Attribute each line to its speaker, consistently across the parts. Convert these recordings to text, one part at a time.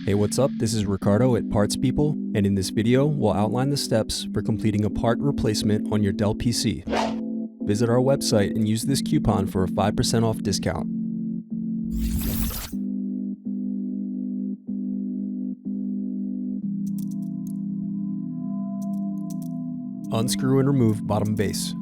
Speaker 1: Hey, what's up? This is Ricardo at Parts People, and in this video, we'll outline the steps for completing a part replacement on your Dell PC. Visit our website and use this coupon for a 5% off discount. Unscrew and remove bottom base.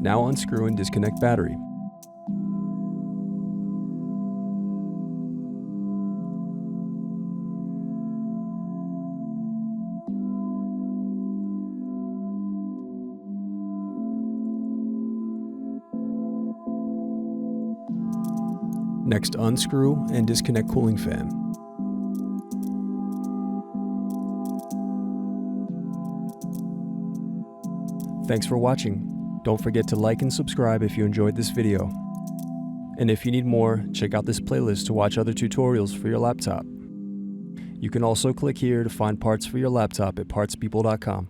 Speaker 1: Now unscrew and disconnect battery. Next, unscrew and disconnect cooling fan. Thanks for watching. Don't forget to like and subscribe if you enjoyed this video. And if you need more, check out this playlist to watch other tutorials for your laptop. You can also click here to find parts for your laptop at partspeople.com.